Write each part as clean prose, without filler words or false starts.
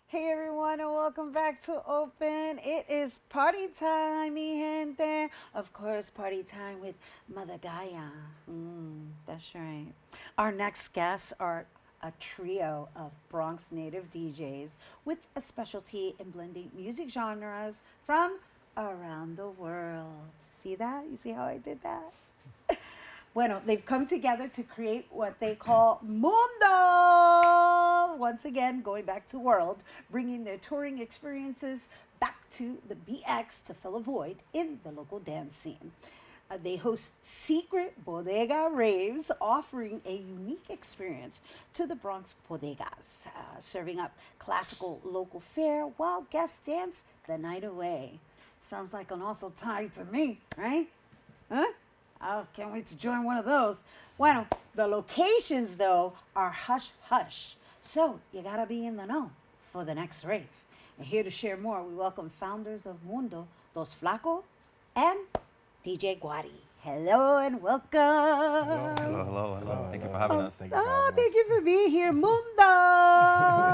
Hey everyone, and welcome back to Open. It is party time, mi gente. Of course, party time with Mother Gaia. That's right. Our next guests are a trio of Bronx native DJs with a specialty in blending music genres from around the world. See that? You see how I did that? Bueno, they've come together to create what they call Mundo. Once again, going back to world, bringing their touring experiences back to the BX to fill a void in the local dance scene. They host secret bodega raves, offering a unique experience to the Bronx bodegas, serving up classical local fare while guests dance the night away. Sounds like an awesome time to me, right? Huh? I can't wait to join one of those. Bueno, the locations though are hush hush. So you gotta be in the know for the next rave. And here to share more, we welcome founders of Mundo, Dos Flacos and DJ Guari. Hello and welcome. Hello. Thank you for having us. Thank you for being here, Mundo.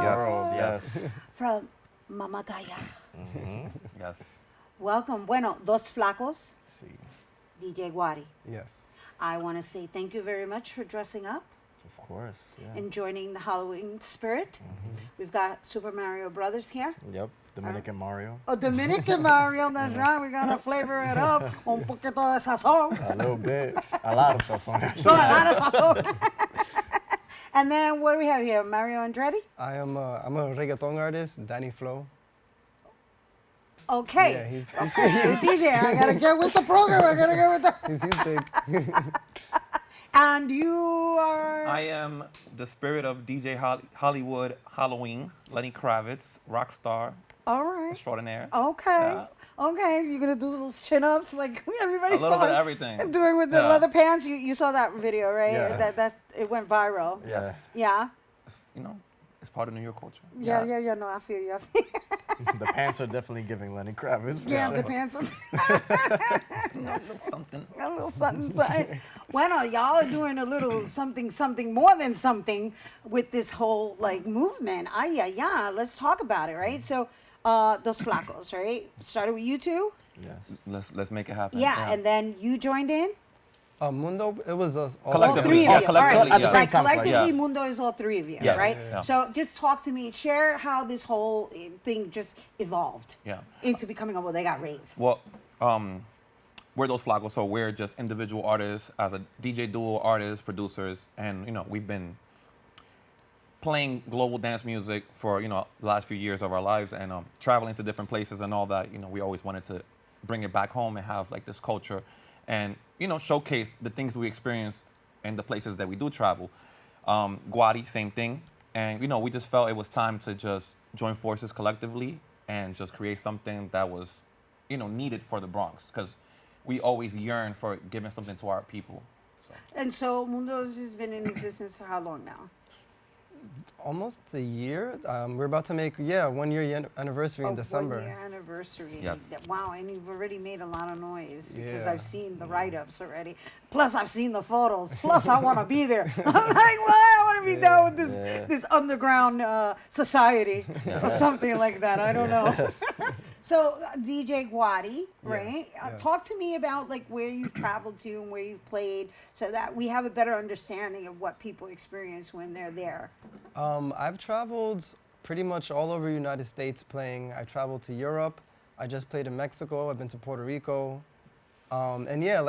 Yes. From Mama Gaia. Yes. Welcome. Bueno, Dos Flacos, Sí. DJ Guari. Yes. I want to say thank you very much for dressing up Of course. Yeah. and joining the Halloween spirit. We've got Super Mario Brothers here. Yep. Dominican Mario. Oh, Dominican Mario, that's right. We're going to flavor it up. Un poquito de sazón. A little bit. A lot of sazon. So a lot of sazón. And then what do we have here? Mario Andretti? I'm a reggaeton artist, Danny Flow. Okay. Yeah, he's Hey, DJ, I got to get with the program. I got to get with the... he's big. And you are... I am the spirit of DJ Hollywood Halloween, Lenny Kravitz, rock star All right. extraordinaire. Okay. Yeah. Okay. You're going to do little chin-ups like everybody A little saw bit of it. everything. Doing with the Yeah. leather pants. You saw that video, right? Yeah. That it went viral. Yes. Yeah. It's part of New York culture. Yeah. No, I feel you. The pants are definitely giving Lenny Kravitz. for Yeah, sure. the pants. Something. A little something. Bueno, y'all are doing a little something more than something with this whole like movement. Yeah. Let's talk about it, right? So, Dos Flacos, right? Started with you two. Yes. Let's make it happen. Yeah, and then you joined in. Mundo, it was us all. All Collectively. three Yeah, of you. collectively, All right. yeah. At the same Right, time, collectively, yeah. Mundo is all three of you, Yes, right? yeah. So just talk to me. Share how this whole thing just evolved Yeah. into becoming a bodega rave. Well, we're Those Flacos, so we're just individual artists as a DJ duo, artists, producers, and we've been playing global dance music for the last few years of our lives and traveling to different places and all that. We always wanted to bring it back home and have like this culture and showcase the things we experience in the places that we do travel. Guadi, same thing, and we just felt it was time to just join forces collectively and just create something that was needed for the Bronx because we always yearn for giving something to our people. So. And so Mundo's has been in existence for how long now? Almost a year. We're about to make 1 year anniversary in December. 1 year anniversry. Yes. Wow, and you've already made a lot of noise because Yeah. I've seen the write-ups already. Plus, I've seen the photos. Plus, I want to be there. I'm like, well, I want to be down with this underground society or something like that. I don't know. So, DJ Guari, right? yes. Talk to me about like where you've traveled to and where you've played, so that we have a better understanding of what people experience when they're there. I've traveled pretty much all over the United States playing. I traveled to Europe. I just played in Mexico. I've been to Puerto Rico. And yeah,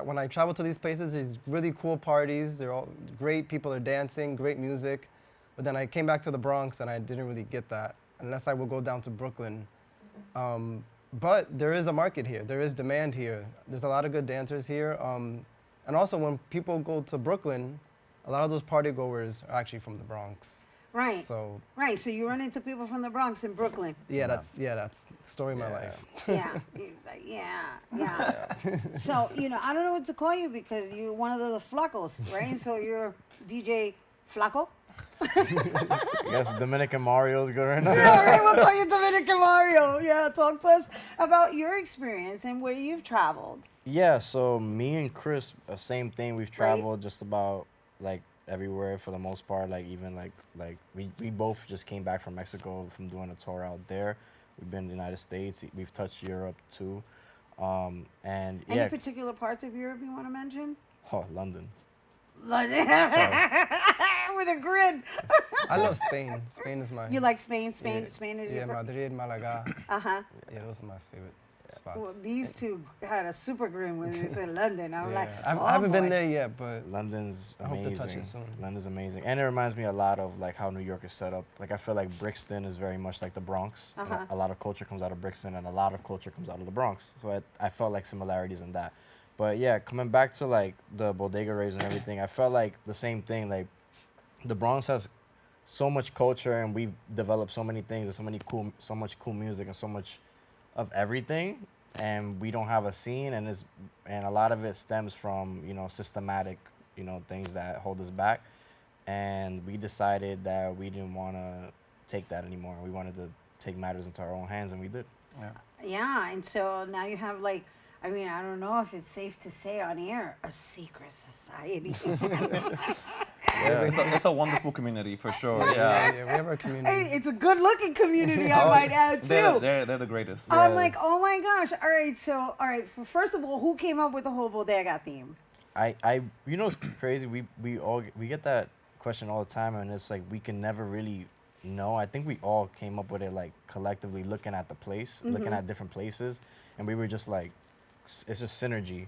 when I travel to these places, there's really cool parties. They're all great. People are dancing, great music. But then I came back to the Bronx and I didn't really get that unless I would go down to Brooklyn. But there is a market here. There is demand here. There's a lot of good dancers here. And also when people go to Brooklyn, a lot of those party goers are actually from the Bronx. Right. So So you run into people from the Bronx in Brooklyn. that's the story of my life. Yeah. He's like, yeah. So, I don't know what to call you because you're one of the flacos, right? So you're DJ Flaco? I guess Dominican Mario's good right now. Yeah, right. We'll call you Dominican Mario. Yeah, talk to us about your experience and where you've traveled. Yeah, so me and Chris, same thing. We've traveled just about like everywhere for the most part. Like even like we both just came back from Mexico from doing a tour out there. We've been in the United States. We've touched Europe too. And Any yeah, particular parts of Europe you want to mention? oh, London. With a grin. I love Spain. Spain is my. You like Spain? Spain is Yeah, your. Madrid, Malaga. Uh-huh. Yeah, those are my favorite spots. Well, these two had a super grin when they said London. I'm like, I oh, haven't been boy. there yet, but London's I hope amazing. to touch it soon. London's amazing, and it reminds me a lot of like how New York is set up. Like I feel like Brixton is very much like the Bronx. And Uh-huh. a lot of culture comes out of Brixton, and a lot of culture comes out of the Bronx. So I felt like similarities in that. But yeah, coming back to like the bodega raves and everything, I felt like the same thing. Like the Bronx has so much culture, and we've developed so many things, and so much cool music, and so much of everything. And we don't have a scene, and a lot of it stems from systematic things that hold us back. And we decided that we didn't want to take that anymore. We wanted to take matters into our own hands, and we did. Yeah. Yeah, and so now you have like, I mean, I don't know if it's safe to say on air, a secret society. It's a wonderful community for sure. yeah, Yeah. we have our community. Hey, it's a good-looking community, I might add too. They're the greatest. I'm like, oh my gosh! All right, so first of all, who came up with the whole bodega theme? It's crazy. We get that question all the time, and it's like we can never really know. I think we all came up with it like collectively, looking at the place, looking at different places, and we were just like, it's just synergy.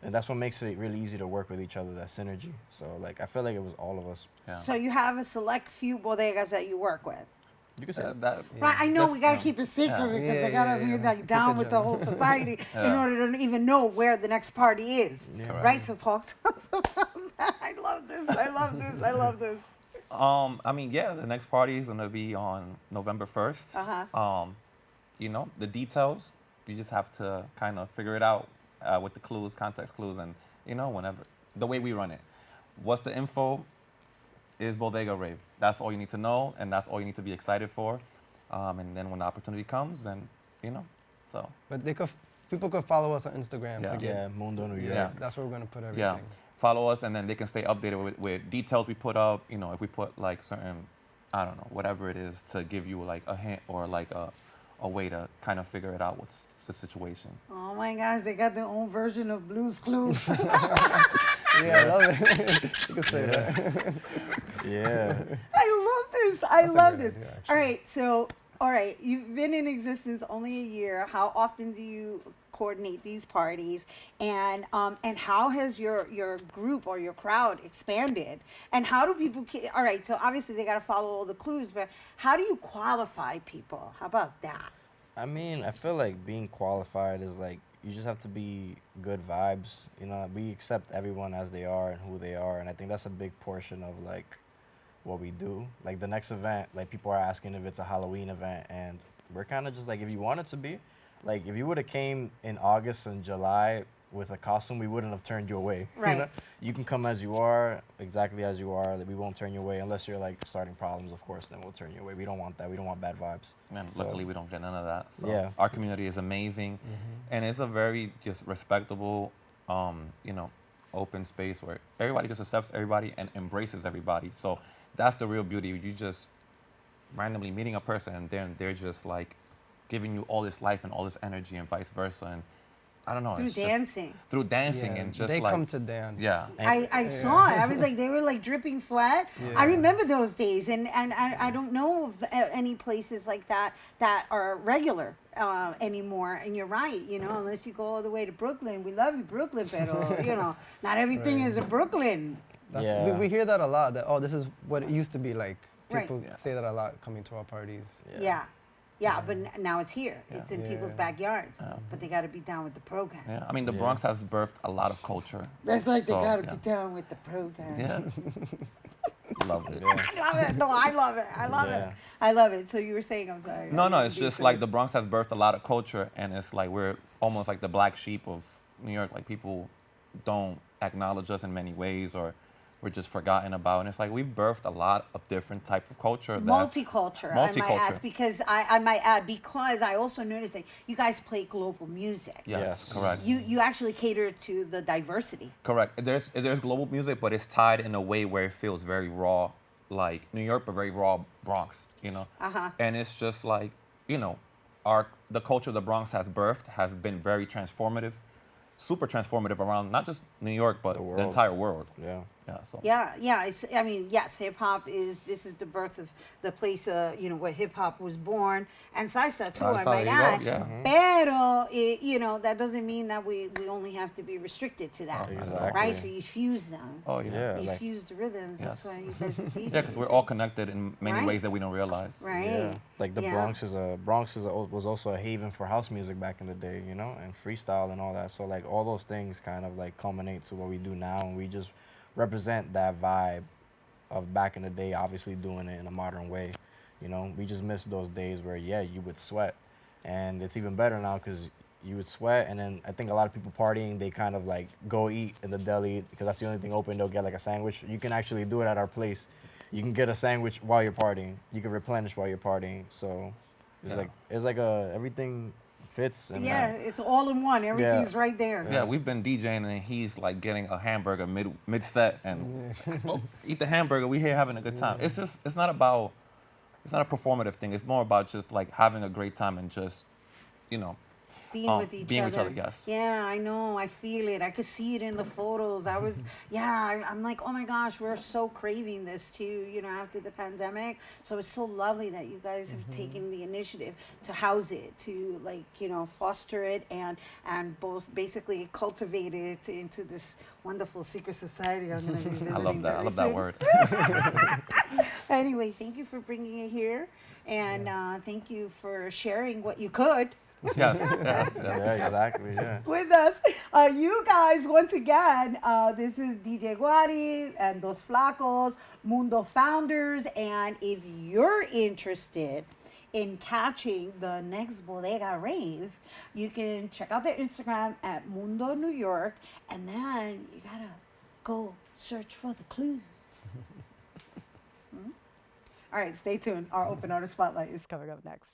And that's what makes it really easy to work with each other, that synergy. So, like, I feel like it was all of us. Yeah. So you have a select few bodegas that you work with. You can say that. that Right, I know Just, we gotta yeah. keep it secret Yeah. because Yeah, they gotta yeah, be yeah. like Keep down it with the down. whole society in Yeah. order to even know where the next party is. Yeah. Correct. Right, so talk to us about that. I love this. I love this. I love this. I mean, yeah, the next party is gonna be on November 1st. Uh-huh. The details, you just have to kind of figure it out with the clues, context clues, and whenever the way we run it. What's the info? Is Bodega Rave. That's all you need to know, and that's all you need to be excited for. And then when the opportunity comes, then so But people could follow us on Instagram Yeah. to get. Yeah, Mundo, New York. Yeah. That's where we're gonna put everything. yeah, follow us, and then they can stay updated with details we put up. If we put like certain, I don't know, whatever it is to give you like a hint or like a way to kind of figure it out what's the situation. Oh my gosh, they got their own version of Blue's Clues. Yeah, I love it. You can say that. Yeah. I love this. I That's a love great this. idea, All right, so you've been in existence only a year. How often do you coordinate these parties, and how has your group or your crowd expanded? And how do people? All right, so obviously they got to follow all the clues, but how do you qualify people? How about that? I mean, I feel like being qualified is like, you just have to be good vibes. We accept everyone as they are and who they are. And I think that's a big portion of like what we do. Like the next event, like people are asking if it's a Halloween event, and we're kind of just like, if you want it to be, like if you would have came in August and July with a costume, we wouldn't have turned you away. Right. You can come as you are, exactly as you are. Like, we won't turn you away unless you're like starting problems, of course, then we'll turn you away. We don't want that. We don't want bad vibes. And So- luckily, we don't get none of that. So Yeah. our community is amazing, and it's a very just respectable, open space where everybody just accepts everybody and embraces everybody. So that's the real beauty. You just randomly meeting a person, and then they're just like giving you all this life and all this energy, and vice versa. And I don't know. Through it's just dancing. through dancing, Yeah, and just they like come to dance. yeah. I saw it. I was like, they were like dripping sweat. I Yeah. remember those days, and I don't know of any places like that are regular anymore. And you're right, unless you go all the way to Brooklyn. We love you, Brooklyn, pero not everything is a Brooklyn. That's, Yeah. we hear that a lot. That this is what it used to be like. Right. People Yeah. say that a lot coming to our parties. Yeah, but now it's here. Yeah. It's in people's Yeah. backyards. But they got to be down with the program. Yeah, I mean, the Bronx has birthed a lot of culture. That's like So, they got to yeah. be down with the program. Yeah. Love it. I love it. No, I love it. I love it. Yeah. I love it. So you were saying, I'm sorry. No, I no, didn't it's mean just to- like the Bronx has birthed a lot of culture, and it's like we're almost like the black sheep of New York. Like people don't acknowledge us in many ways, or we're just forgotten about. And it's like we've birthed a lot of different type of culture. Multicultural, I might Multicultural. ask, because I might add, because I also noticed that you guys play global music. Yes, Yes. correct. You actually cater to the diversity. Correct. There's global music, but it's tied in a way where it feels very raw, like New York, but very raw Bronx, you know. Uh-huh. And it's just like, you know, the culture the Bronx has birthed has been very transformative, super transformative around not just New York, but The the world. entire world. Yeah. Yeah. So. Yeah. I mean, yes, hip hop this is the birth of the place, where hip hop was born, and salsa too, I Salsa, might there you go, add. yeah. Pero, that doesn't mean that we only have to be restricted to that, Exactly. right? So you fuse them. Oh yeah. Yeah. You like- fuse the rhythms. That's Yes. why you guys are DJs. Yeah, because we're all connected in many Right. ways that we don't realize. right. Yeah, like the Yeah. Bronx was also a haven for house music back in the day, you know, and freestyle and all that. So like all those things kind of like culminate to what we do now, and we just represent that vibe of back in the day. Obviously doing it in a modern way, you know. We just miss those days where you would sweat, and it's even better now because you would sweat, and then I think a lot of people partying, they kind of like go eat in the deli because that's the only thing open. They'll get like a sandwich. You can actually do it at our place. You can get a sandwich while you're partying. You can replenish while you're partying. So it's like everything fits. And Yeah, it's all in one. Everything's right there. Yeah, we've been DJing and he's like getting a hamburger mid set and eat the hamburger. We here having a good time. It's not a performative thing. It's more about just like having a great time and just, Being with each being other. with each other, yes. Yeah, I know. I feel it. I could see it in the photos. I'm like, oh my gosh, we're so craving this too, after the pandemic. So it's so lovely that you guys have taken the initiative to house it, to foster it and both basically cultivate it into this wonderful secret society I'm going to be visiting. I love that. I very love that soon. word. Anyway, thank you for bringing it here, and thank you for sharing what you could Yes. Yeah, exactly. Yeah. with us. You guys, once again, this is DJ Guari and Dos Flacos, Mundo founders, and if you're interested in catching the next bodega rave, you can check out their Instagram at Mundo New York, and then you gotta go search for the clues. All right, stay tuned. Our open artist spotlight is coming up next.